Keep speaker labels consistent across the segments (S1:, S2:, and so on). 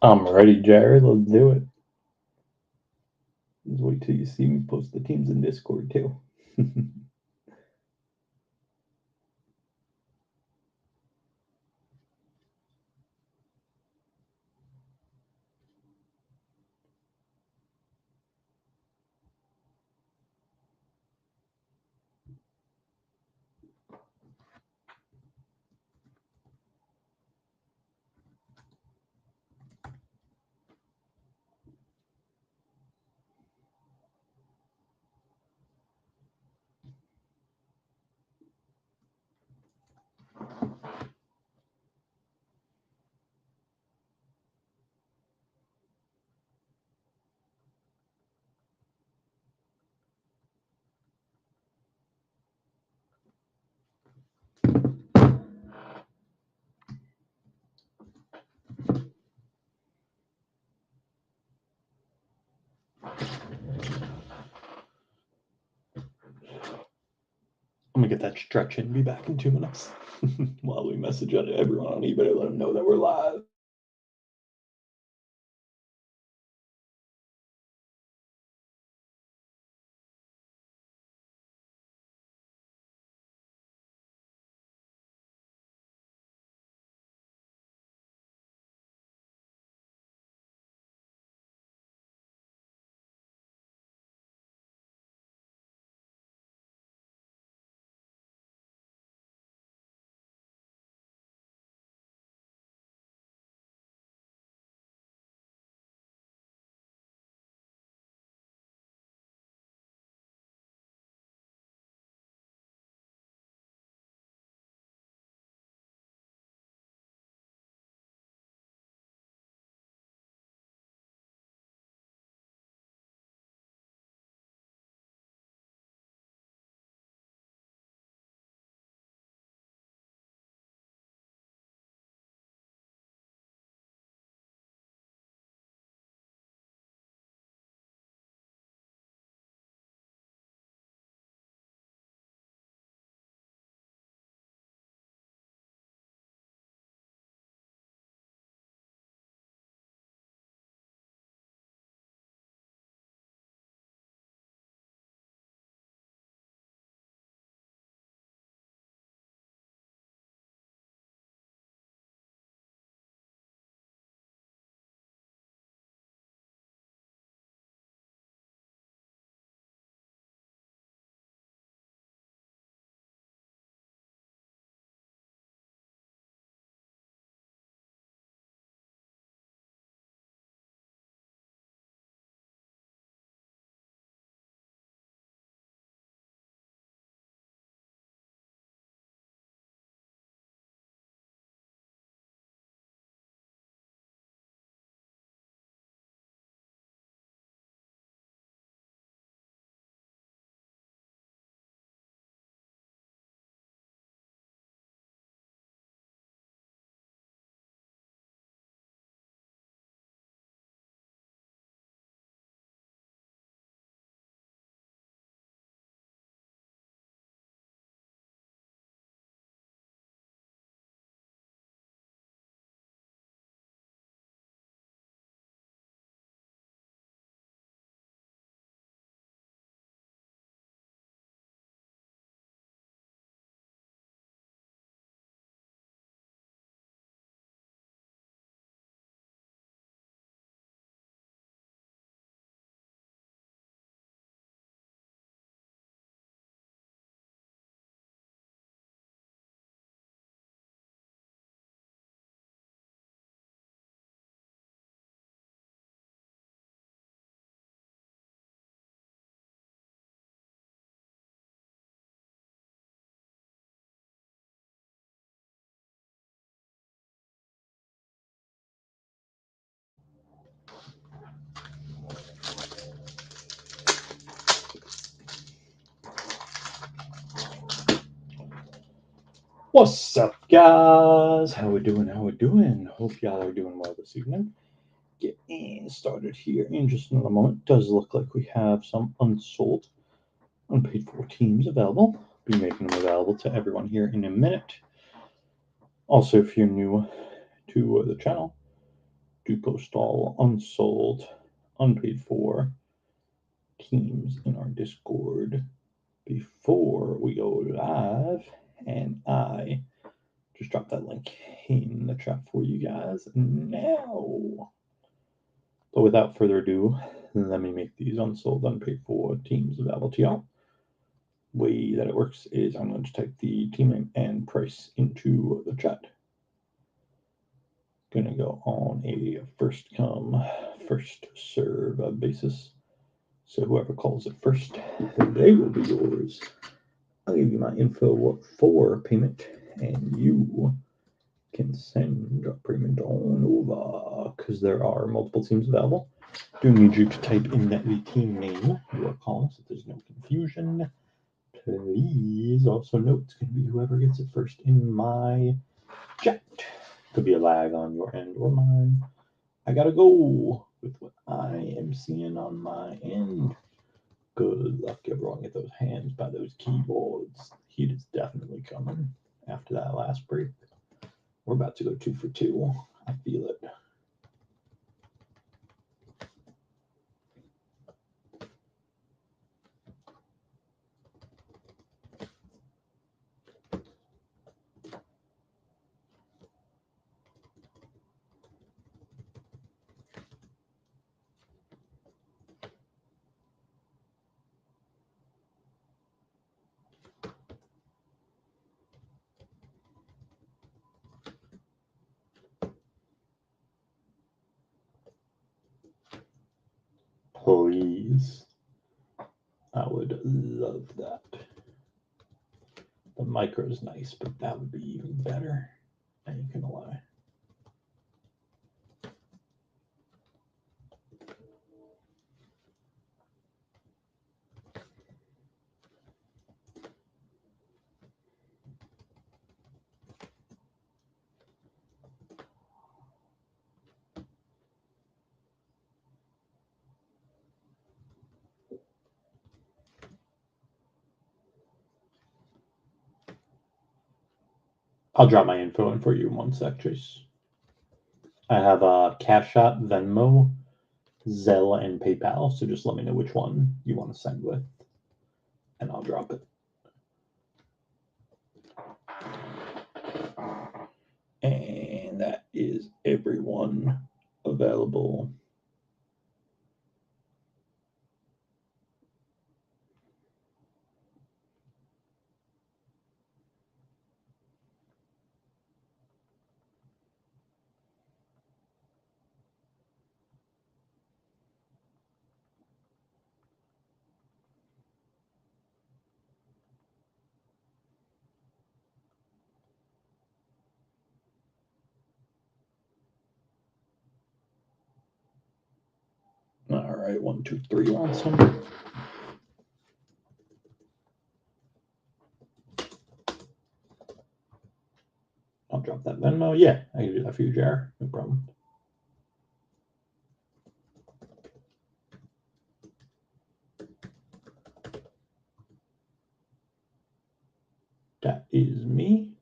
S1: I'm ready, Jared. Let's do it. Just wait till you see me post the teams in Discord too. I'm gonna get that stretch in. Be back in 2 minutes. While we message everyone on eBay, let them know that we're live. What's up, guys? How we doing? How we doing? Hope y'all are doing well this evening. Getting started here in just another moment. Does look like we have some unsold, unpaid for teams available. Be making them available to everyone here in a minute. Also, if you're new to the channel, do post all unsold, unpaid for teams in our Discord before we go live, and I just dropped that link in the chat for you guys now. But without further ado, let me make these unsold, unpaid for teams available to y'all. Way that it works is I'm going to type the team name and price into the chat. Going to go on a first come, first serve basis. So whoever calls it first, they will be yours. I'll give you my info for payment, and you can send a payment on over, because there are multiple teams available. Do need you to type in the team name you are calling, so there's no confusion. Please also note it's going to be whoever gets it first in my chat. Could be a lag on your end or mine. I gotta go with what I am seeing on my end. Good luck, everyone. Get those hands by those keyboards. Heat is definitely coming after that last break. We're about to go 2 for 2. I feel it. Please. I would love that. The micro is nice, but that would be even better. I ain't gonna lie. I'll drop my info in for you in 1 sec, Chase. I have a Cash App, Venmo, Zelle, and PayPal, so just let me know which one you want to send with, and I'll drop it. And that is everyone available. All right, 1, 2, 3 wants him. I'll drop that Venmo. Yeah, I can do that for you, JR. No problem. That is me.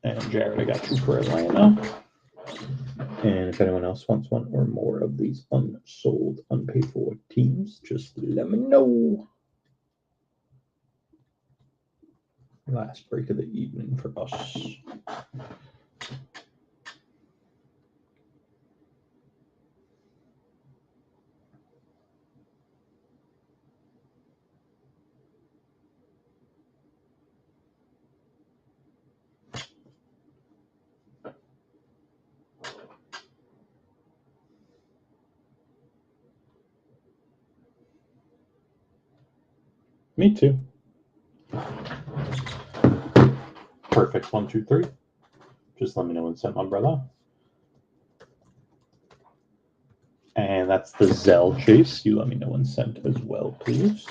S1: And Jared, I got you for Atlanta. And if anyone else wants one or more of these unsold, unpaid for teams, just let me know. Last break of the evening for us. Me too. Perfect. 1, 2, 3. Just let me know when sent, my brother. And that's the Zelle, Chase. You let me know when sent as well, please.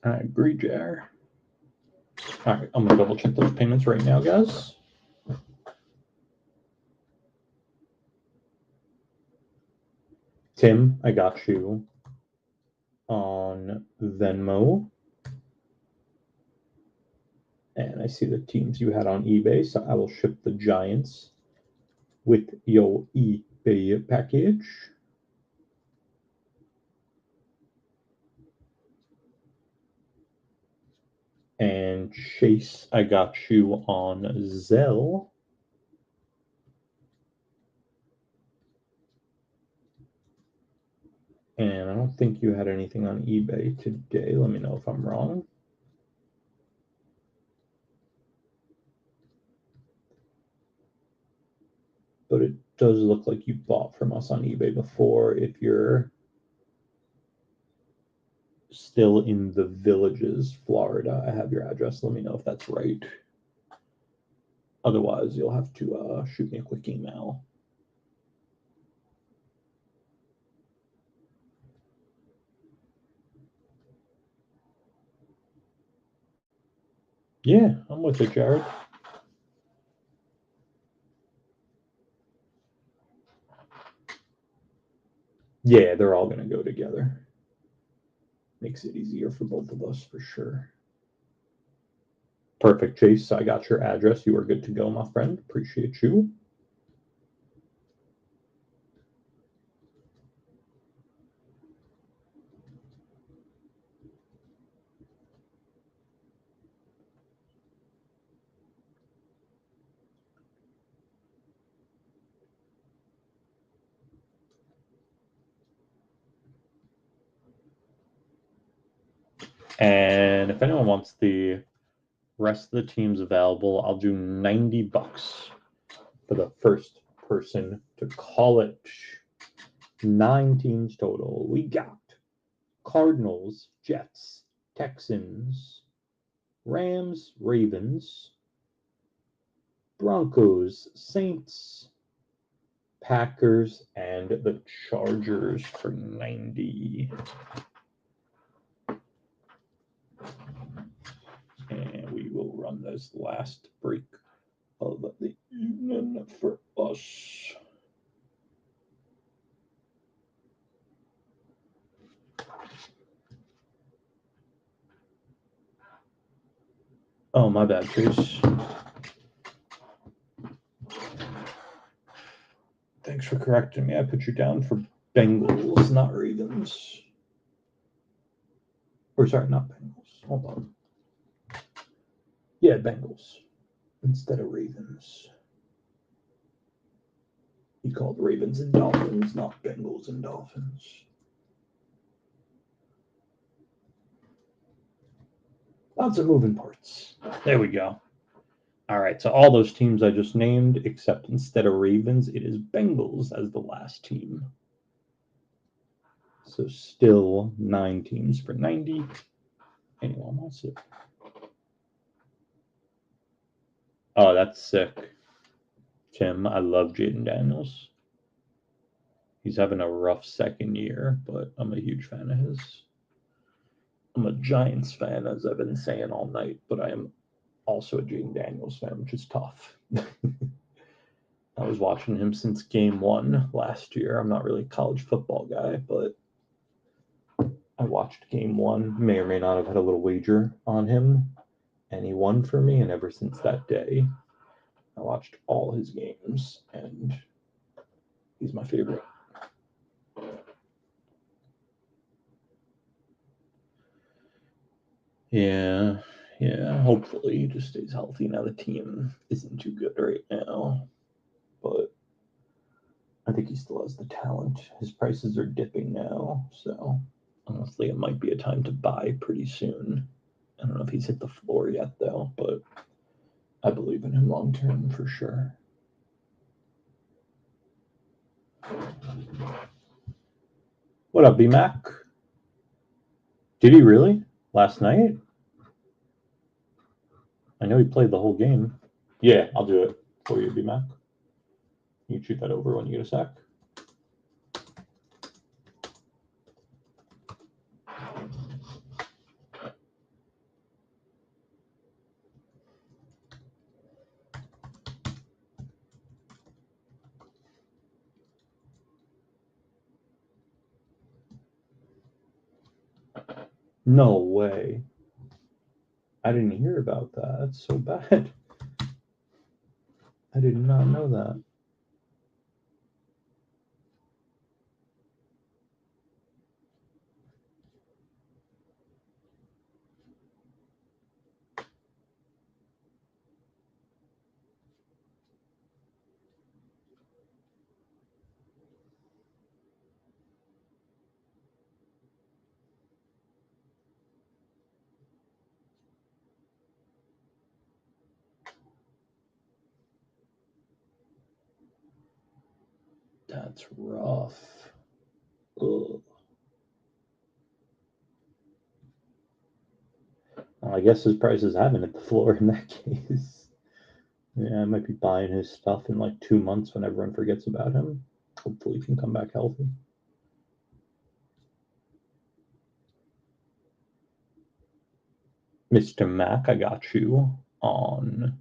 S1: I agree, Jar. All right, I'm going to double check those payments right now, guys. Tim, I got you on Venmo. And I see the teams you had on eBay, so I will ship the Giants with your eBay package. And Chase, I got you on Zelle. And I don't think you had anything on eBay today. Let me know if I'm wrong. But it does look like you bought from us on eBay before. If you're still in the Villages, Florida, I have your address. Let me know if that's right. Otherwise, you'll have to shoot me a quick email. Yeah, I'm with it, Jared. Yeah, they're all going to go together. Makes it easier for both of us, for sure. Perfect, Chase. I got your address. You are good to go, my friend. Appreciate you. And if anyone wants the rest of the teams available, I'll do $90 for the first person to call it. 9 teams total. We got Cardinals, Jets, Texans, Rams, Ravens, Broncos, Saints, Packers, and the Chargers for 90. And we will run this last break of the evening for us. Oh, my bad, Chase. Thanks for correcting me. I put you down for Bengals, not Ravens. Or sorry, not Bengals. Hold on. Yeah, Bengals instead of Ravens. He called Ravens and Dolphins, not Bengals and Dolphins. Lots of moving parts. There we go. All right, so all those teams I just named, except instead of Ravens, it is Bengals as the last team. So still 9 teams for 90. Anyone wants it? Oh, that's sick. Tim, I love Jaden Daniels. He's having a rough second year, but I'm a huge fan of his. I'm a Giants fan, as I've been saying all night, but I am also a Jaden Daniels fan, which is tough. I was watching him since game 1 last year. I'm not really a college football guy, but I watched game 1, may or may not have had a little wager on him, and he won for me. And ever since that day, I watched all his games, and he's my favorite. Yeah, hopefully he just stays healthy. Now the team isn't too good right now, but I think he still has the talent. His prices are dipping now, so honestly, it might be a time to buy pretty soon. I don't know if he's hit the floor yet, though, but I believe in him long term for sure. What up, B-Mac? Did he really? Last night? I know he played the whole game. Yeah, I'll do it for you, B-Mac. You shoot that over when you get a sec. No way. I didn't hear about that. That's so bad. I did not know that. That's rough. Ugh. Well, I guess his prices haven't hit the floor in that case. Yeah, I might be buying his stuff in like 2 months when everyone forgets about him. Hopefully he can come back healthy. Mr. Mac, I got you on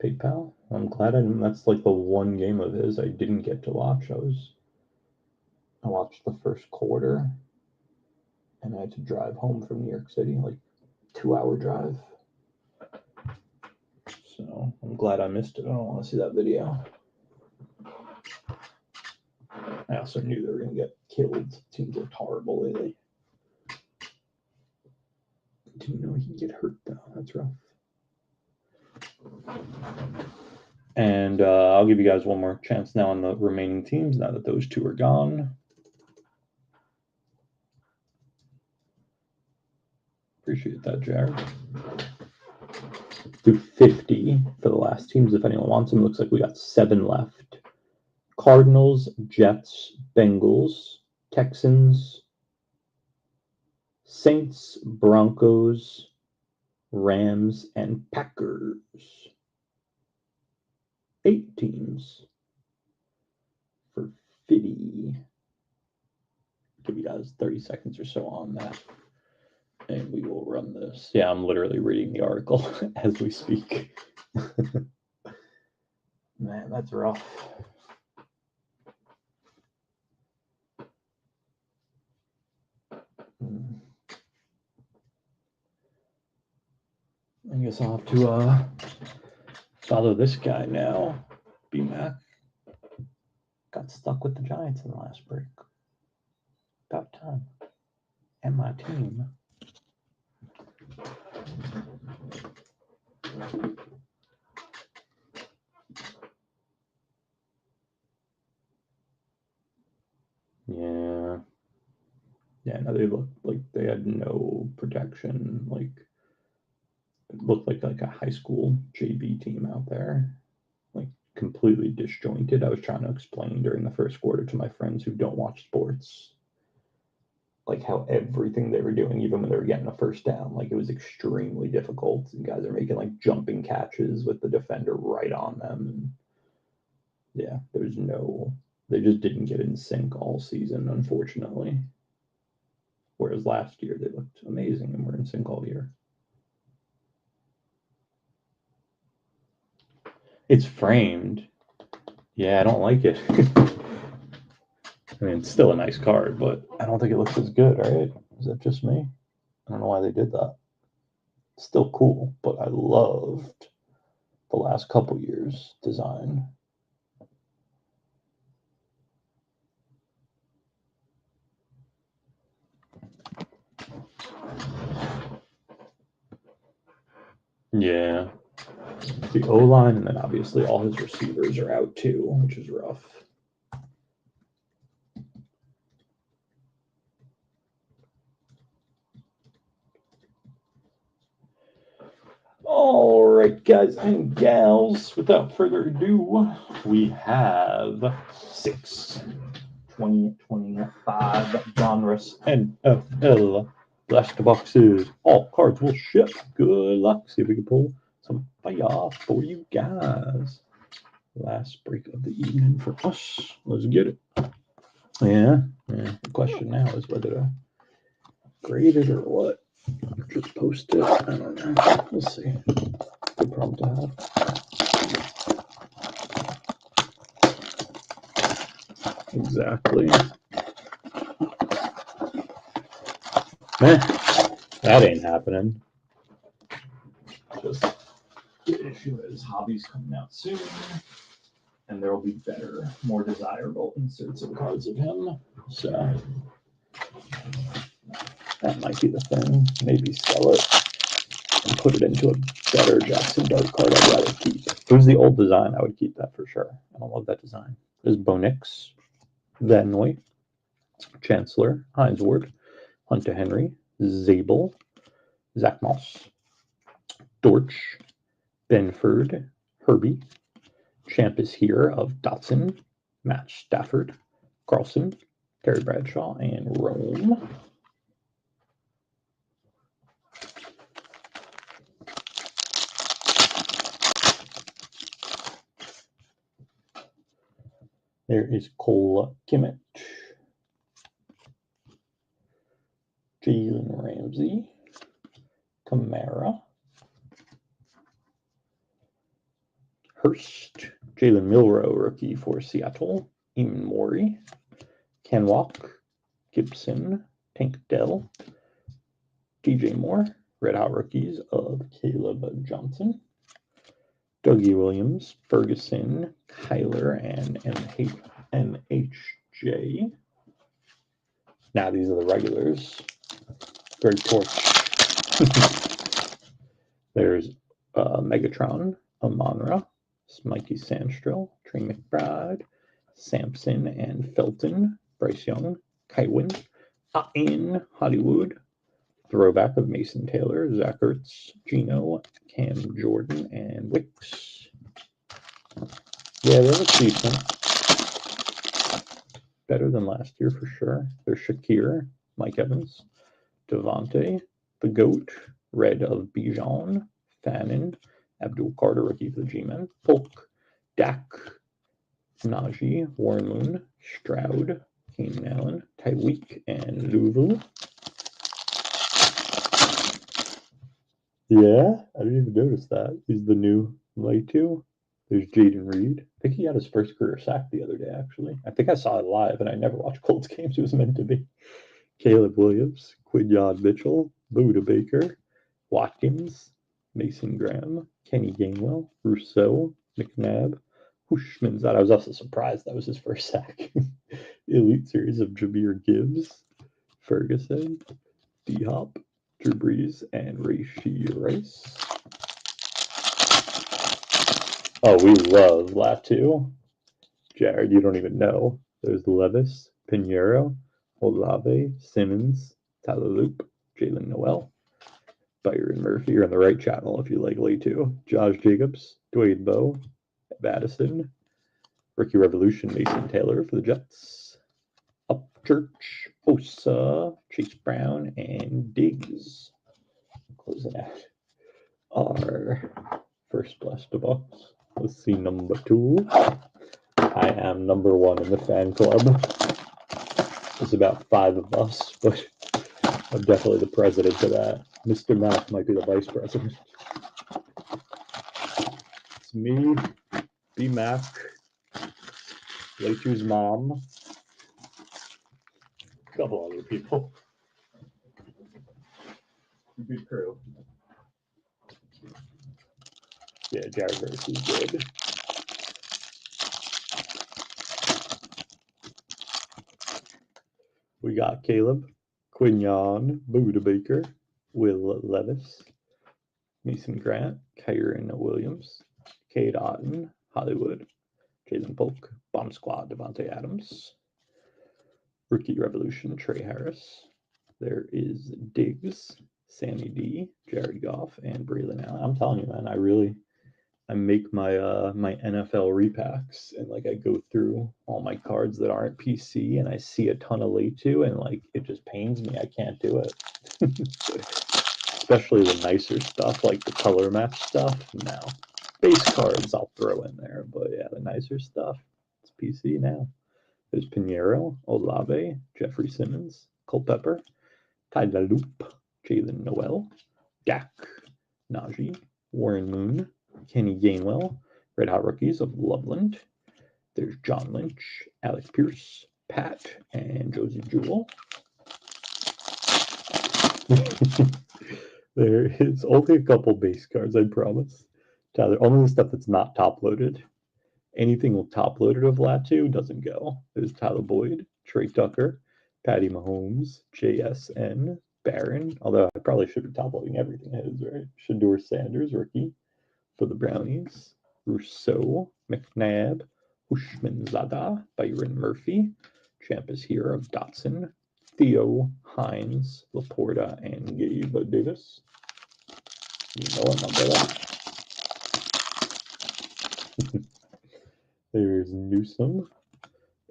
S1: PayPal. I'm glad that's like the one game of his I didn't get to watch. I watched the first quarter and I had to drive home from New York City, like 2-hour drive. So I'm glad I missed it. I don't want to see that video. I also knew they were going to get killed. Teams looked horrible lately. Didn't know he could get hurt though. That's rough. And I'll give you guys one more chance now on the remaining teams now that those two are gone. Appreciate that, Jared. Do 50 for the last teams if anyone wants them. Looks like we got 7 left. Cardinals, Jets, Bengals, Texans, Saints, Broncos, Rams, and Packers. 8 teams for 50. Give you guys 30 seconds or so on that. And we will run this. Yeah, I'm literally reading the article as we speak. Man, that's rough. I guess I'll have to follow this guy now. B-Mac got stuck with the Giants in the last break. About time. And my team. Yeah. Yeah, no, they looked like they had no protection. Like, it looked like a high school JV team out there. Like, completely disjointed. I was trying to explain during the first quarter to my friends who don't watch sports, like how everything they were doing, even when they were getting a first down, like it was extremely difficult. And guys are making like jumping catches with the defender right on them. And yeah, they just didn't get in sync all season, unfortunately. Whereas last year they looked amazing and were in sync all year. It's framed. Yeah, I don't like it. I mean, it's still a nice card, but I don't think it looks as good, right? Is that just me? I don't know why they did that. It's still cool, but I loved the last couple years' design. Yeah. The O-line, and then obviously all his receivers are out too, which is rough. All right, guys and gals, without further ado, we have 6 2025 Donruss Nfl Blast boxes. All cards will ship. Good luck. See if we can pull some fire for you guys. Last break of the evening for us. Let's get it. Yeah. The question now is whether to grade it or what. Just post it. I don't know. We'll see. Good problem to have. Exactly. That ain't happening. Just the issue is hobby's coming out soon, and there will be better, more desirable inserts of cards of him. So that might be the thing. Maybe sell it and put it into a better Jackson Dart card I'd rather keep. If it was the old design, I would keep that for sure. I don't love that design. There's Bonix, Van Noy, Chancellor, Heinz Ward, Hunter Henry, Zabel, Zach Moss, Dortch, Benford, Herbie, Champ is here of Dotson, Matt Stafford, Carlson, Terry Bradshaw, and Rome. There is Cole Kimmett, Jalen Ramsey, Kamara, Hurst, Jalen Milroe, rookie for Seattle, Eamon Mori, Kenwalk, Gibson, Tank Dell, DJ Moore, Red Hot rookies of Caleb Johnson, Dougie Williams, Ferguson, Kyler, and MHJ. Now these are the regulars. Greg Torch. There's Megatron, Amonra, Smikey Sandstrel, Trey McBride, Sampson and Felton, Bryce Young, Kywin, in Hollywood, throwback of Mason Taylor, Zach Ertz, Gino, Cam Jordan, and Wicks. Yeah, they look decent. Better than last year for sure. There's Shakir, Mike Evans, Devontae, the GOAT, Red of Bijan, Fannin, Abdul Carter, rookie for the G-Men, Polk, Dak, Najee, Warren Moon, Stroud, Keenan Allen, Tyreek, and Louisville. Yeah, I didn't even notice that. He's the new Laitu. There's Jaden Reed. I think he had his first career sack the other day, actually. I think I saw it live, and I never watched Colts games. It was meant to be. Caleb Williams, Quinyon Mitchell, Buda Baker, Watkins, Mason Graham, Kenny Gainwell, Rousseau, McNabb, Hushmanzad. I was also surprised that was his first sack. Elite series of Jameer Gibbs, Ferguson, D-Hop, Drew Brees, and Rashee Rice. Oh, we love Latu. Jared, you don't even know. There's Levis, Pinheiro, Olave, Simmons, Tyler Loop, Jalen Noel, Byron Murphy. You're on the right channel if you like Latu. Josh Jacobs, Dwayne Bowe, Madison, Rookie Revolution, Mason Taylor for the Jets, Upchurch, Osa, Chase Brown, and Diggs. Closing out our first blast of box. Let's see number 2. I am number 1 in the fan club. There's about 5 of us, but I'm definitely the president of that. Mr. Mac might be the vice president. It's me, B Mac, Latu's mom, a couple other people. Good crew. Yeah, Jared Verse is good. We got Caleb, Quinyon, Buda Baker, Will Levis, Mason Grant, Kyron Williams, Cade Otten, Hollywood, Jalen Polk, Bomb Squad, Devontae Adams, Rookie Revolution, Trey Harris. There is Diggs, Sammy D, Jared Goff, and Braylon Allen. I'm telling you, man, I make my my NFL repacks, and like I go through all my cards that aren't PC, and I see a ton of Latu, and like it just pains me. I can't do it. Especially the nicer stuff, like the color match stuff. No, base cards I'll throw in there, but yeah, the nicer stuff, it's PC now. There's Pinheiro, Olave, Jeffrey Simmons, Culpepper, Tyler Loop, Jalen Noel, Dak, Najee, Warren Moon, Kenny Gainwell, Red Hot Rookies of Loveland. There's John Lynch, Alex Pierce, Pat, and Josie Jewell. There is only a couple base cards, I promise. Tyler, only the stuff that's not top loaded. Anything top loaded of Latu doesn't go. There's Tyler Boyd, Trey Tucker, Patty Mahomes, JSN, Barron. Although I probably should be top loading everything. It is, right? Shador Sanders, rookie for the Brownies. Rousseau, McNabb, Hushmanzada, Byron Murphy, Champus Hero, Dotson, Theo, Hines, Laporta, and Gabe Davis. You know what, my brother. There's Newsom,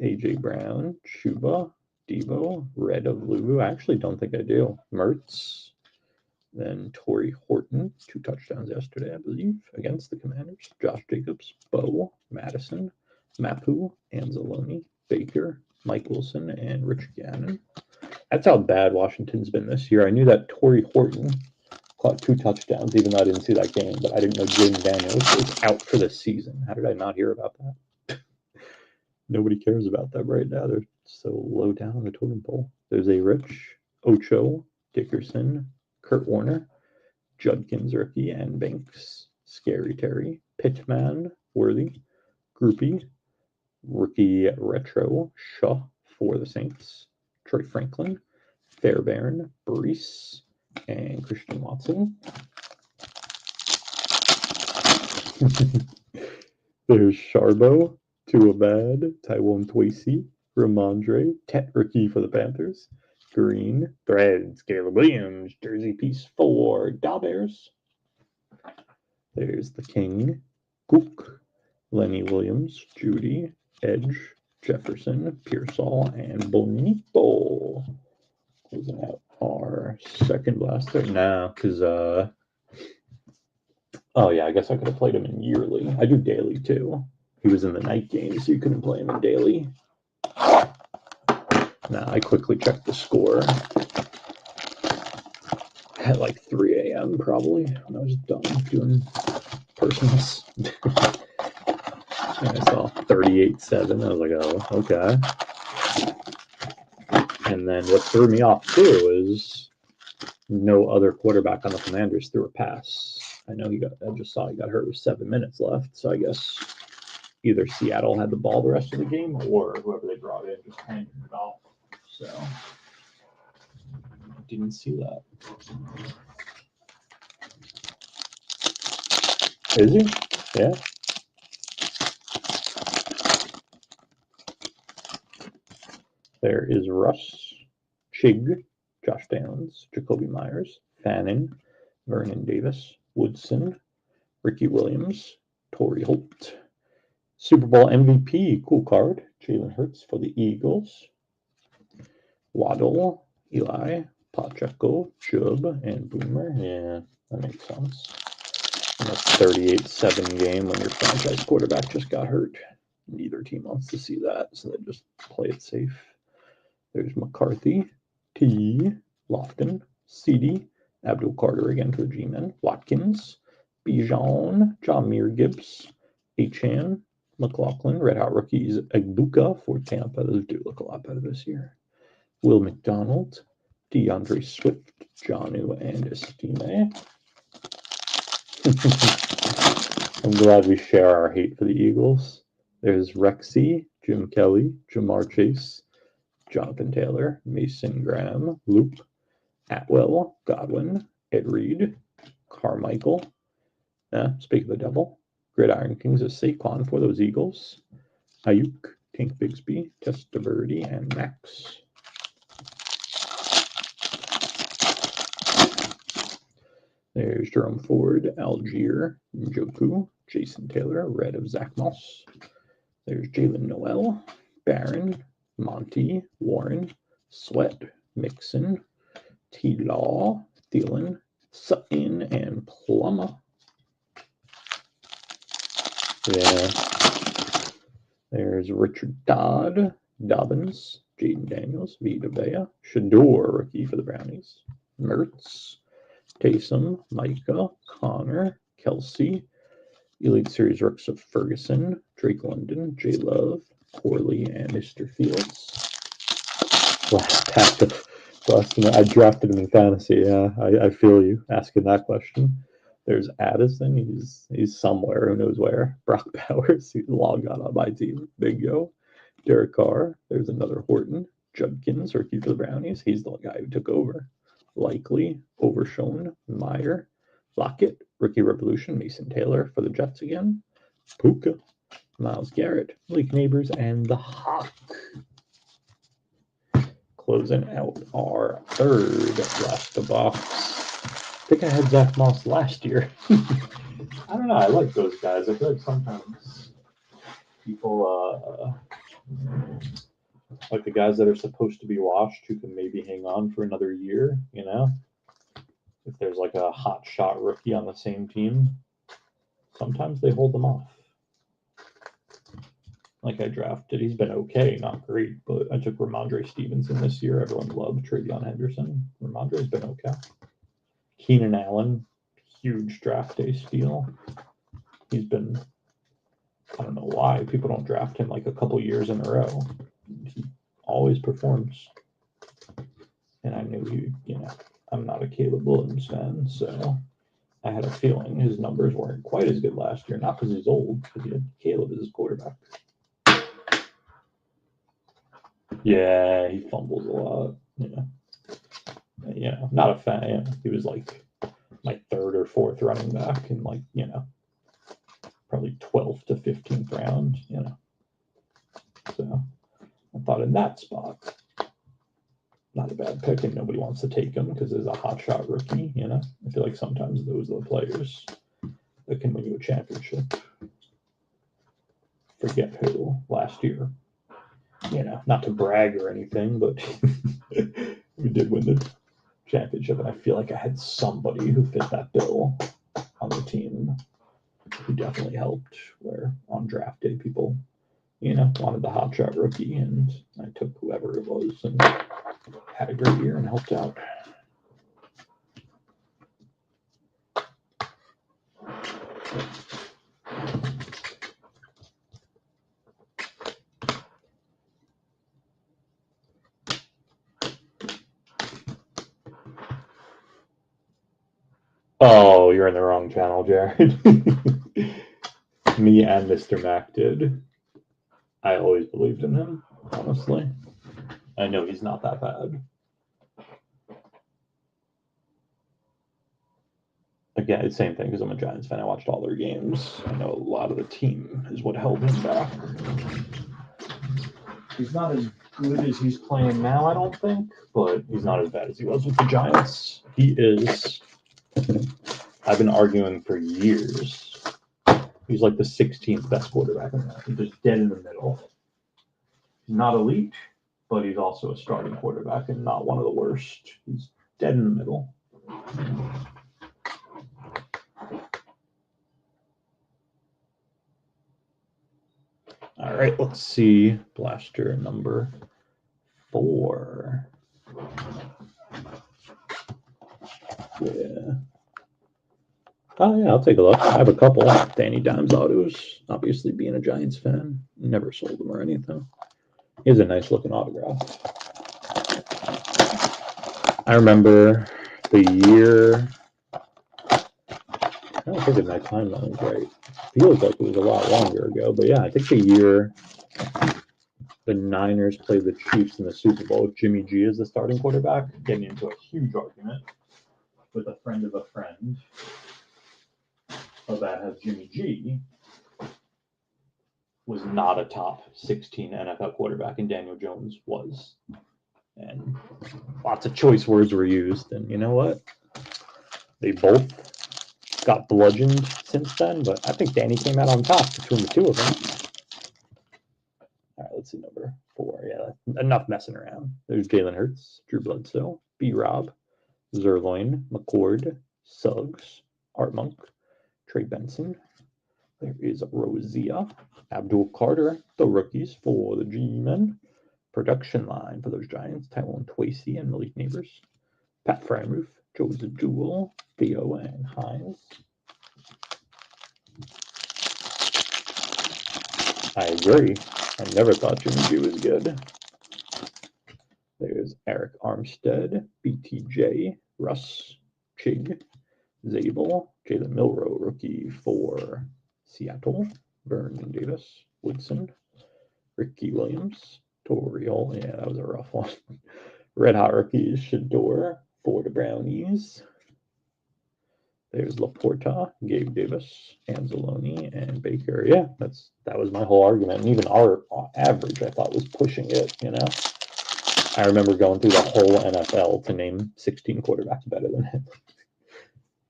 S1: AJ Brown, Chuba, Devo, Red of Lulu. I actually don't think I do. Mertz. Then Torrey Horton, 2 touchdowns yesterday, I believe, against the Commanders. Josh Jacobs, Bo, Madison, Mapu, Anzalone, Baker, Mike Wilson, and Rich Gannon. That's how bad Washington's been this year. I knew that Torrey Horton caught 2 touchdowns, even though I didn't see that game, but I didn't know Jaden Daniels was out for the season. How did I not hear about that? Nobody cares about them right now. They're so low down on the totem pole. There's a Rich, Ocho, Dickerson, Kurt Warner, Judkins rookie, and Banks, Scary Terry, Pittman, Worthy, Groupie, rookie retro, Shaw for the Saints, Troy Franklin, Fairbairn, Brees, and Christian Watson. There's Charbo, Tuabad, Taiwan Twacey, Ramondre, Tet rookie for the Panthers, Green, Threads, Caleb Williams, jersey piece for Daubers. There's the King, Cook, Lenny Williams, Judy, Edge, Jefferson, Pearsall, and Bonito. Closing out our second blaster. Nah, because, oh yeah, I guess I could have played him in yearly. I do daily too. He was in the night game, so you couldn't play him in daily. Nah, I quickly checked the score at like 3 a.m. probably when I was done doing personals. And I saw 38-7. I was like, oh, okay. And then what threw me off too is no other quarterback on the Commanders threw a pass. I just saw he got hurt with 7 minutes left. So I guess either Seattle had the ball the rest of the game or whoever they brought in just handed it off. So didn't see that. Is he? Yeah. There is Russ, Chig, Josh Downs, Jacoby Myers, Fannin, Vernon Davis, Woodson, Ricky Williams, Torrey Holt. Super Bowl MVP, cool card, Jalen Hurts for the Eagles. Waddle, Eli, Pacheco, Chubb, and Boomer. Yeah, that makes sense. In a 38-7 game when your franchise quarterback just got hurt. Neither team wants to see that, so they just play it safe. There's McCarthy, T, Lofton, CD, Abdul Carter again for the G-Men, Watkins, Bijan, Jameer Gibbs, Achan, McLaughlin, Red Hot Rookies, Egbuka for Tampa. Those do look a lot better this year. Will McDonald, DeAndre Swift, Jonnu, and Estime. I'm glad we share our hate for the Eagles. There's Rexy, Jim Kelly, Jamar Chase, Jonathan Taylor, Mason Graham, Loop, Atwell, Godwin, Ed Reed, Carmichael. Speak of the devil. Gridiron Kings of Saquon for those Eagles. Ayuk, Tank Bigsby, Testaverde, and Max. There's Jerome Ford, Algier, Njoku, Jason Taylor, Red of Zach Moss. There's Jalen Noel, Barron, Monty, Warren, Sweat, Mixon, T-Law, Thielen, Sutton, and Plummer. Yeah. There's Richard Dodd, Dobbins, Jaden Daniels, Vita Vea, Shador, rookie for the Brownies, Mertz, Taysom, Micah, Connor, Kelsey, Elite Series rooks of Ferguson, Drake London, J Love, Corley, and Mr. Fields. Last pack of Busting it. I drafted him in fantasy. Yeah, I feel you asking that question. There's Addison. He's somewhere. Who knows where? Brock Powers. He's long gone on my team. Bingo. Derek Carr. There's another Horton. Judkins, rookie for the Brownies. He's the guy who took over. Likely. Overshown. Meyer. Lockett. Rookie Revolution. Mason Taylor for the Jets again. Puka. Myles Garrett. Malik Neighbors. And the Hawk. Closing out our third blaster box. I think I had Zach Moss last year. I don't know. I like those guys. I feel like sometimes people like the guys that are supposed to be washed who can maybe hang on for another year, you know? If there's like a hot shot rookie on the same team, sometimes they hold them off. Like I drafted, he's been okay, not great, but I took Ramondre Stevenson this year. Everyone loved Travion Henderson. Ramondre's been okay. Keenan Allen, huge draft day steal. He's been, I don't know why people don't draft him like a couple years in a row. He always performs. And I knew I'm not a Caleb Williams fan, so I had a feeling his numbers weren't quite as good last year. Not because he's old, because he had Caleb as his quarterback. Yeah, he fumbles a lot. Not a fan. He was like my third or fourth running back in probably 12th to 15th round. So I thought in that spot, not a bad pick, and nobody wants to take him because there's a hotshot rookie. I feel like sometimes those are the players that can win you a championship. Forget who last year. Not to brag or anything, but we did win the championship, and I feel like I had somebody who fit that bill on the team who definitely helped, where on draft day people, wanted the hotshot rookie, and I took whoever it was and had a great year and helped out. Oh, you're in the wrong channel, Jared. Me and Mr. Mac did. I always believed in him, honestly. I know he's not that bad. Again, it's the same thing because I'm a Giants fan. I watched all their games. I know a lot of the team is what held him back. He's not as good as he's playing now, I don't think, but he's not as bad as he was with the Giants. He is, I've been arguing for years, he's like the 16th best quarterback in that. He's just dead in the middle. He's not elite, but he's also a starting quarterback and not one of the worst. He's dead in the middle. All right, let's see. Blaster number 4. Yeah. Oh, yeah, I'll take a look. I have a couple. Danny Dimes autos. Obviously, being a Giants fan, never sold them or anything. He has a nice looking autograph. I remember the year. I don't think my timeline is right. Feels like it was a lot longer ago, but yeah, I think the year the Niners played the Chiefs in the Super Bowl with Jimmy G as the starting quarterback, getting into a huge argument with a friend of a friend about how Jimmy G was not a top 16 NFL quarterback and Daniel Jones was. And lots of choice words were used, and you know what? They both got bludgeoned since then, but I think Danny came out on top between the two of them. All right, let's see number 4. Yeah, enough messing around. There's Jalen Hurts, Drew Bledsoe, B-Rob, Zerloin, McCord, Suggs, Art Monk, Trey Benson. There is Rosia, Abdul Carter, the rookies for the G-Men. Production line for those Giants, Tyrone Twacey and Malik Neighbors. Pat Frymuth, Joseph Jewell, Theo and Hines. I agree. I never thought Jimmy G was good. There's Eric Armstead, BTJ, Russ, Chig, Zabel, Jalen Milroe, rookie for Seattle, Vernon Davis, Woodson, Ricky Williams, Toriel. Yeah, that was a rough one. Red Hot rookies, Shador for the Brownies. There's Laporta, Gabe Davis, Anzalone, and Baker. Yeah, that was my whole argument. And even our average, I thought, was pushing it, you know. I remember going through the whole NFL to name 16 quarterbacks better than him.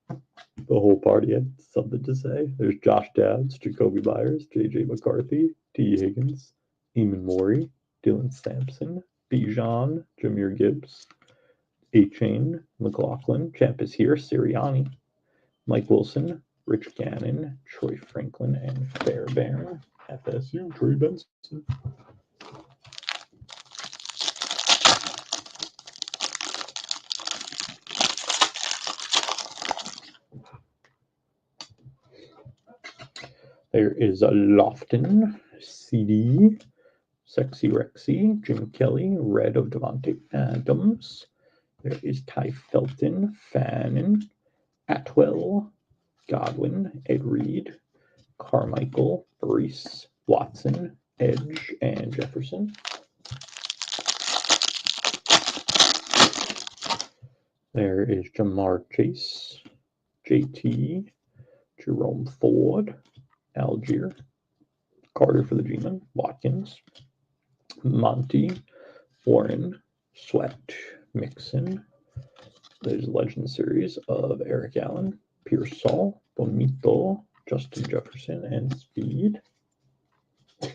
S1: The whole party had something to say. There's Josh Dabbs, Jacoby Byers, J.J. McCarthy, T. Higgins, Eamon Morey, Dylan Sampson, Bijan, Jahmyr Gibbs, A-Chain, McLaughlin, Champ is here, Sirianni, Mike Wilson, Rich Gannon, Troy Franklin, and Fairbairn. FSU, Troy Benson. There is a Lofton, CD, Sexy Rexy, Jim Kelly, Red of Devontae Adams. There is Ty Felton, Fannin, Atwell, Godwin, Ed Reed, Carmichael, Reese, Watson, Edge, and Jefferson. There is Jamar Chase, JT, Jerome Ford, Algier, Carter for the G-Men, Watkins, Monty, Warren, Sweat, Mixon. There's a Legend Series of Eric Allen, Pearsall, Bonito, Justin Jefferson, and Speed. I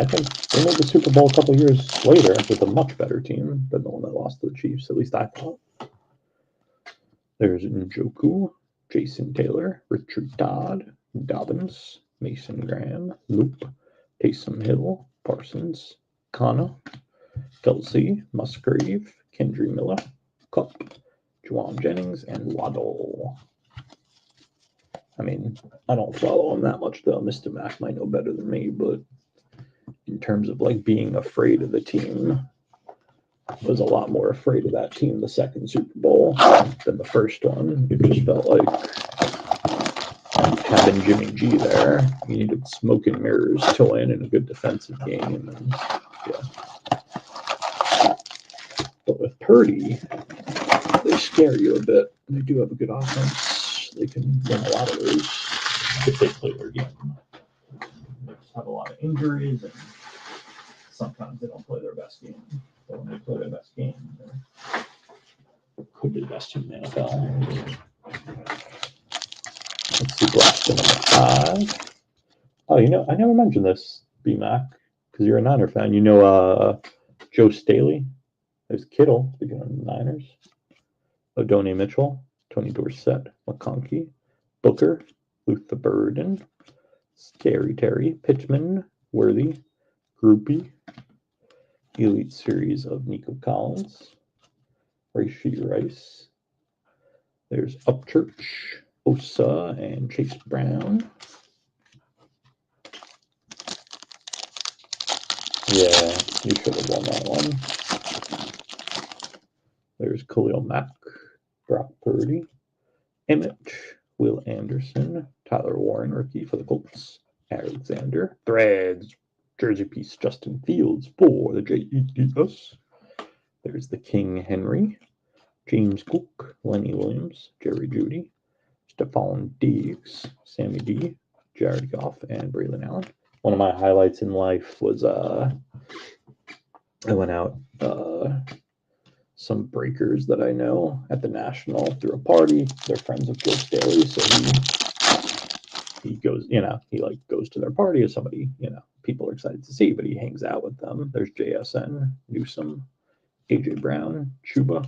S1: think they made the Super Bowl a couple years later with a much better team than the one that lost to the Chiefs, at least I thought. There's Njoku, Jason Taylor, Richard Dodd, Dobbins, Mason Graham, Loop, Taysom Hill, Parsons, Kana, Kelsey, Musgrave, Kendry Miller, Cup, Juwan Jennings, and Waddle. I mean, I don't follow him that much, though. Mr. Mac might know better than me, but in terms of like being afraid of the team, I was a lot more afraid of that team the second Super Bowl than the first one. It just felt like having Jimmy G there, you needed smoke and mirrors to win in a good defensive game. And, yeah. But with Purdy, they scare you a bit. They do have a good offense. They can win a lot of those if they play their game. They just have a lot of injuries, and sometimes they don't play their best game. But when they play their best game, they could be the best team in the NFL. Let's see, Boston number 5. Oh, you know, I never mentioned this, B-Mac, because you're a Niner fan. You know Joe Staley? There's Kittle, speaking of the Niners. Odone Mitchell, Tony Dorsett, McConkey, Booker, Luther Burden, Scary Terry, Pittman, Worthy, Groupie, Elite Series of Nico Collins, Rashee Rice. There's Upchurch, Osa, and Chase Brown. Yeah, you should have won that one. There's Khalil Mack, Brock Purdy, Emmett, Will Anderson, Tyler Warren, rookie for the Colts, Alexander, Threads, jersey piece, Justin Fields for the Jets. There's the King Henry, James Cook, Lenny Williams, Jerry Jeudy, Stephon Diggs, Sammy D, Jared Goff, and Braylon Allen. One of my highlights in life was I went out some breakers that I know at the National through a party. They're friends of Joe Staley, so he goes, he like goes to their party as somebody, people are excited to see, but he hangs out with them. There's JSN, Newsome, AJ Brown, Chuba,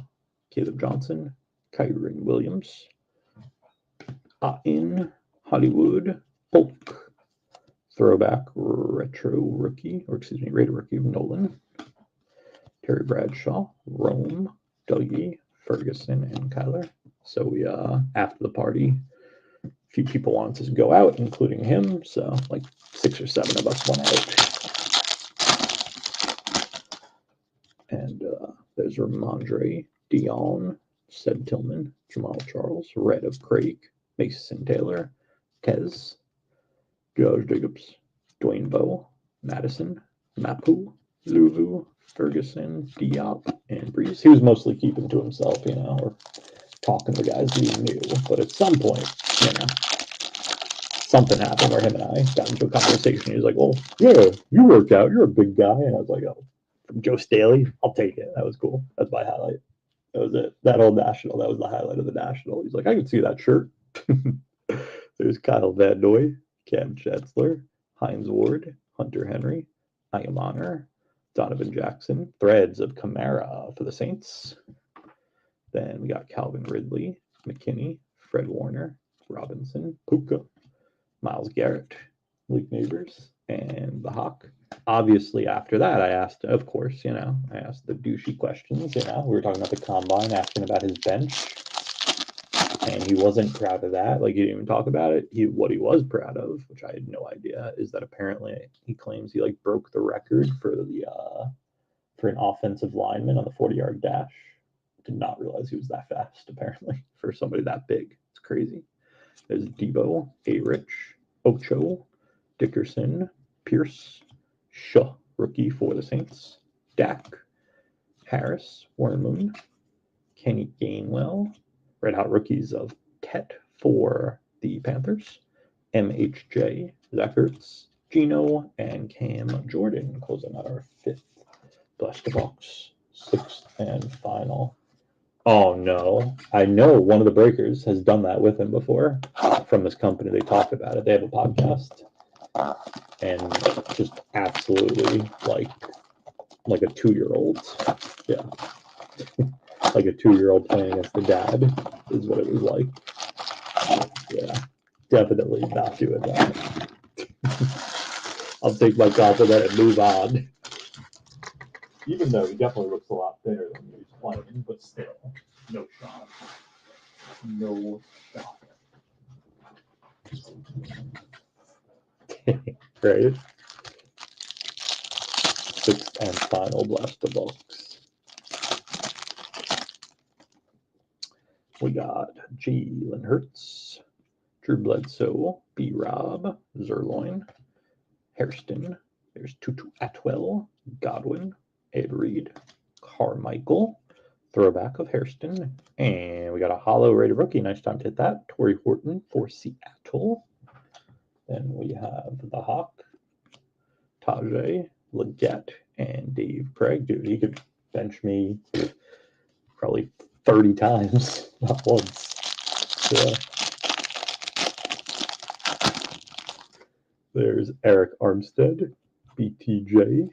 S1: Caleb Johnson, Kyren Williams, in Hollywood, Polk, throwback Raider rookie of Nolan, Terry Bradshaw, Rome, Dougie, Ferguson, and Kyler. So we, after the party, a few people wanted to go out, including him. So like 6 or 7 of us went out. There's Ramondre, Dion, Sed Tillman, Jamal Charles, Red of Craig, Mason Taylor, Kez, Josh Jacobs, Dwayne Bowe, Madison, Mapu, Luvu, Ferguson, Diop, and Breeze. He was mostly keeping to himself, or talking to guys he knew. But at some point, something happened where him and I got into a conversation. He was like, well, yeah, you work out. You're a big guy. And I was like, oh, from Joe Staley, I'll take it. That was cool. That's my highlight. That was it. That whole national, that was the highlight of the national. He's like, I can see that shirt. There's Kyle Van Noy, Cam Chancellor, Hines Ward, Hunter Henry, Iam Honor, Donovan Jackson, threads of Kamara for the Saints. Then we got Calvin Ridley, McKinney, Fred Warner, Robinson, Puka, Myles Garrett, Malik Neighbors, and the Hawk. Obviously, after that, I asked, of course, I asked the douchey questions. We were talking about the combine, asking about his bench. And he wasn't proud of that. Like, he didn't even talk about it. What he was proud of, which I had no idea, is that apparently he claims he broke the record for an offensive lineman on the 40-yard dash. Did not realize he was that fast, apparently, for somebody that big. It's crazy. There's Debo, A-Rich, Ocho, Dickerson, Pierce, Shaw, rookie for the Saints, Dak, Harris, Warren Moon, Kenny Gainwell, Red Hot rookies of Tet for the Panthers, MHJ, Zach Ertz, Gino, and Cam Jordan, closing out our 5th Blaster Box, 6th and final. Oh no, I know one of the breakers has done that with him before. From this company, they talk about it. They have a podcast, and just absolutely like a 2-year-old. Yeah. Like a 2-year-old playing against the dad is what it was like. Yeah, definitely not doing that. I'll take my compliment and move on. Even though he definitely looks a lot thinner than he was playing, but still, no shot. No shot. Right? 6th and final Blaster Box. We got Jalen Hurts, Drew Bledsoe, B-Rob, Zerloin, Hairston. There's Tutu Atwell, Godwin, Ed Reed, Carmichael, throwback of Hairston, and we got a hollow rated rookie. Nice time to hit that. Torrey Horton for Seattle. Then we have the Hawk, Tajay, Leggett, and Dave Craig. Dude, he could bench me probably 30 times, not once. Yeah. There's Eric Armstead, BTJ,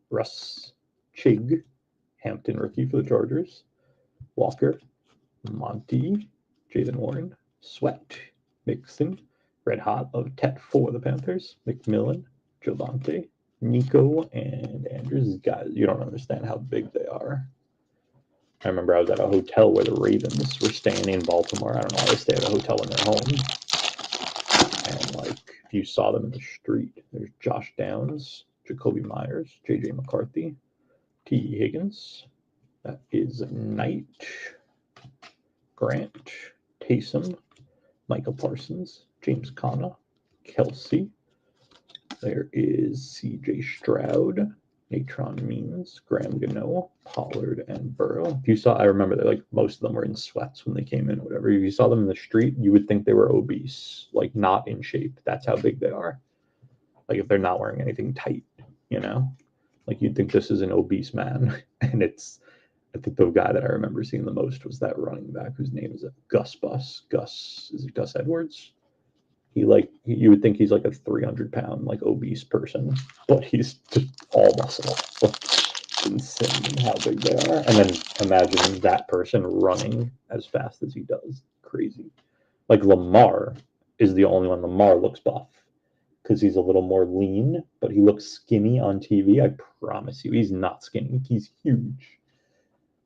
S1: Russ, Chig, Hampton rookie for the Chargers, Walker, Monty, Jaden Warren, Sweat, Mixon, Red Hot of Tet for the Panthers, McMillan, Javante, Nico, and Andrews. These guys, you don't understand how big they are. I remember I was at a hotel where the Ravens were staying in Baltimore. I don't know why they stay at a hotel when they're home. And if you saw them in the street, there's Josh Downs, Jacoby Myers, JJ McCarthy, T. Higgins. That is Knight, Grant, Taysom, Michael Parsons, James Conner, Kelsey. There is C.J. Stroud, Natron Means, Graham Gano, Pollard, and Burrow. If you saw, I remember that most of them were in sweats when they came in, whatever. If you saw them in the street, you would think they were obese, not in shape. That's how big they are. If they're not wearing anything tight, you'd think this is an obese man. And I think the guy that I remember seeing the most was that running back whose name is Gus Bus. Is it Gus Edwards? You would think he's a 300-pound obese person, but he's just all muscle. It's insane how big they are. And then imagine that person running as fast as he does. Crazy. Lamar is the only one. Lamar looks buff because he's a little more lean, but he looks skinny on TV. I promise you, he's not skinny. He's huge,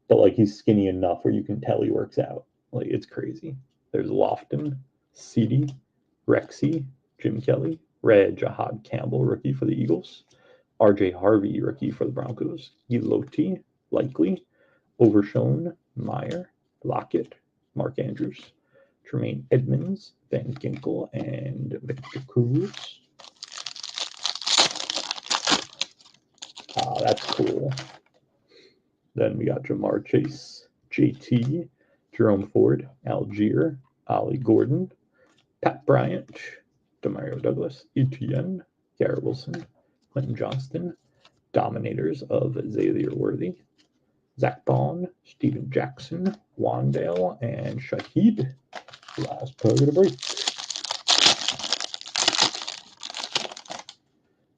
S1: but he's skinny enough where you can tell he works out. It's crazy. There's Lofton, CD, Rexy, Jim Kelly, Reg Jahad Campbell, rookie for the Eagles, RJ Harvey, rookie for the Broncos, Giloti, Likely, Overshone, Meyer, Lockett, Mark Andrews, Tremaine Edmonds, Van Ginkel, and Victor Cruz. That's cool. Then we got Jamar Chase, JT, Jerome Ford, Algier, Ollie Gordon, Pat Bryant, Demario Douglas, Etienne, Garrett Wilson, Clinton Johnston, Dominators of Xavier Worthy, Zach Bond, Steven Jackson, Wandale, and Shahid. Last plug of the break.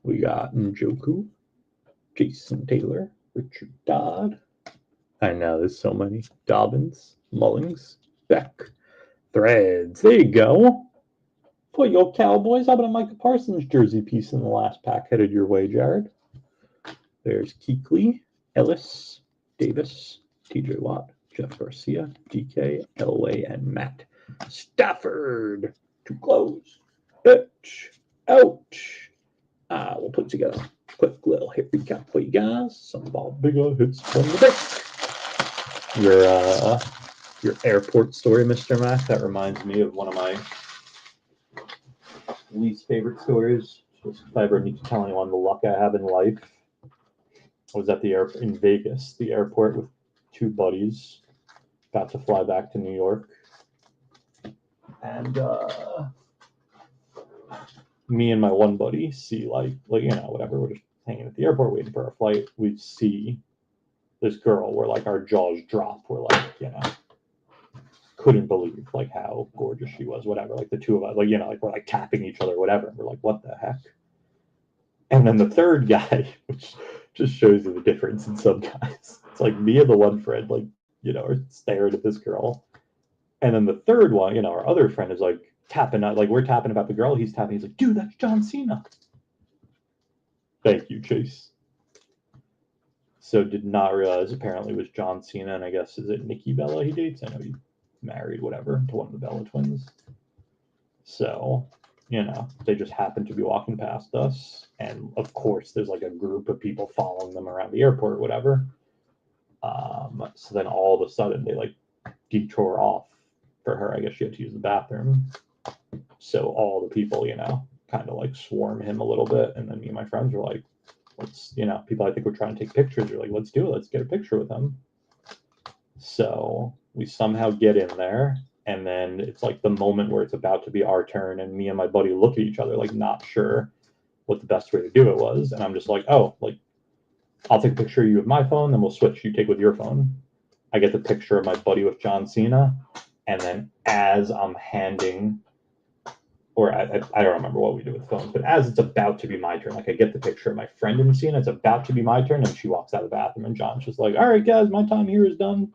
S1: We got Njoku, Jason Taylor, Richard Dodd. I know, there's so many. Dobbins, Mullings, Beck, Threads. There you go. Put your Cowboys. How about a Micah Parsons jersey piece in the last pack headed your way, Jared? There's Kuechly, Ellis, Davis, TJ Watt, Jeff Garcia, DK, Elway, and Matt Stafford. Too close. Ouch. We'll put together a quick little hit recap for you guys. Some of our bigger hits from the break. Your airport story, Mr. Mac, that reminds me of one of my least favorite stories. If I ever need to tell anyone the luck I have in life, I was at the airport in Vegas, the airport with two buddies, about to fly back to New York. And me and my one buddy see whatever, we're just hanging at the airport waiting for our flight. We see this girl where our jaws drop. We're couldn't believe how gorgeous she was, whatever. The two of us, we're tapping each other, whatever. We're what the heck? And then the third guy, which just shows you the difference in some guys. It's me and the one friend, are staring at this girl. And then the third one, our other friend is tapping, we're tapping about the girl. He's tapping. He's dude, that's John Cena. Thank you, Chase. So did not realize apparently it was John Cena. And I guess, is it Nikki Bella he dates? I know he married, whatever, to one of the Bella twins. So, they just happened to be walking past us. And of course, there's a group of people following them around the airport or whatever. So then all of a sudden they detour off for her. I guess she had to use the bathroom. So all the people, kind of swarm him a little bit. And then me and my friends were let's, people I think were trying to take pictures. They're let's do it. Let's get a picture with him. So we somehow get in there. And then it's the moment where it's about to be our turn. And me and my buddy look at each other, not sure what the best way to do it was. And I'm just I'll take a picture of you with my phone, then we'll switch. You take with your phone. I get the picture of my buddy with John Cena. And then as I'm handing, or I don't remember what we do with phones, but as it's about to be my turn, I get the picture of my friend in Cena. It's about to be my turn. And she walks out of the bathroom. And John's just all right, guys, my time here is done.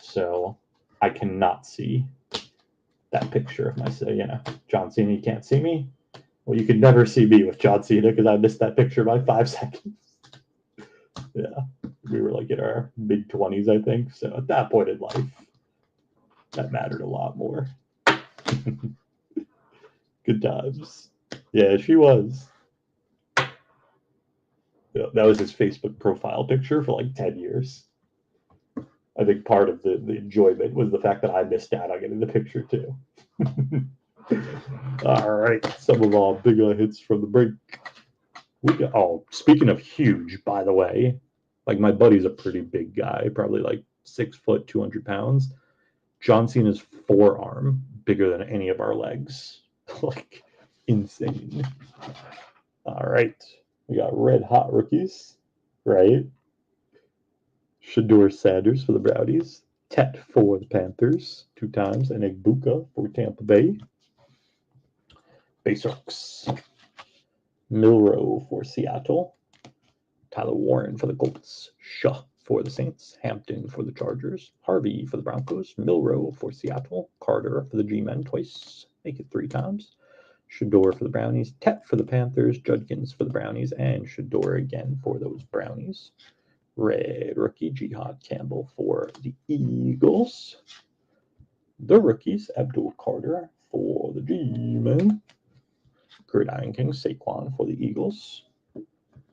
S1: So I cannot see that picture of myself, John Cena, you can't see me. Well, you could never see me with John Cena because I missed that picture by 5 seconds. Yeah, we were in our mid-20s, I think. So at that point in life, that mattered a lot more. Good times. Yeah, she was. Yeah, that was his Facebook profile picture for 10 years. I think part of the enjoyment was the fact that I missed out on getting the picture too. All right, some of our bigger hits from the break. Speaking of huge, by the way, my buddy's a pretty big guy, probably 6 foot, 200 pounds. John Cena's forearm bigger than any of our legs. Insane. All right, we got red hot rookies, right? Shador Sanders for the Brownies, Tet for the Panthers 2 times, and Egbuka for Tampa Bay. Base Hooks, Milrow for Seattle, Tyler Warren for the Colts, Shaw for the Saints, Hampton for the Chargers, Harvey for the Broncos, Milrow for Seattle, Carter for the G-Men twice, make it 3 times, Shador for the Brownies, Tet for the Panthers, Judkins for the Brownies, and Shador again for those Brownies. Red rookie, Jihad Campbell for the Eagles. The rookies, Abdul Carter for the G-Men. Gridiron King, Saquon for the Eagles.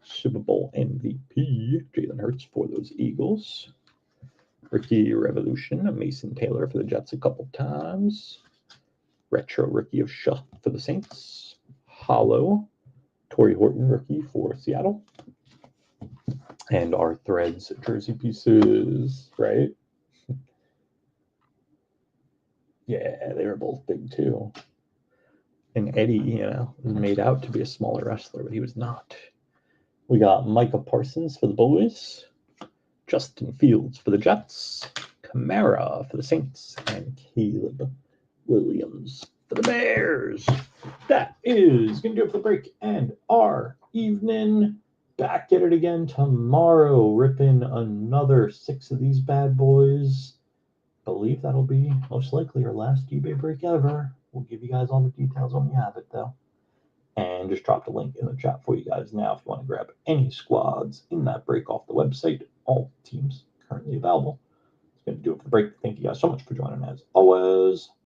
S1: Super Bowl MVP, Jalen Hurts for those Eagles. Rookie Revolution, Mason Taylor for the Jets a couple times. Retro Rookie of Schuff for the Saints. Hollow, Torrey Horton Rookie for Seattle. And our Threads jersey pieces, right? Yeah, they were both big too. And Eddie, was made out to be a smaller wrestler, but he was not. We got Micah Parsons for the Boys, Justin Fields for the Jets, Kamara for the Saints, and Caleb Williams for the Bears. That is going to do it for the break and our evening. Back at it again tomorrow, ripping another 6 of these bad boys. Believe that'll be most likely our last eBay break ever. We'll give you guys all the details when we have it, though. And just dropped a link in the chat for you guys now if you want to grab any squads in that break off the website. All teams currently available. It's going to do it for the break. Thank you guys so much for joining as always.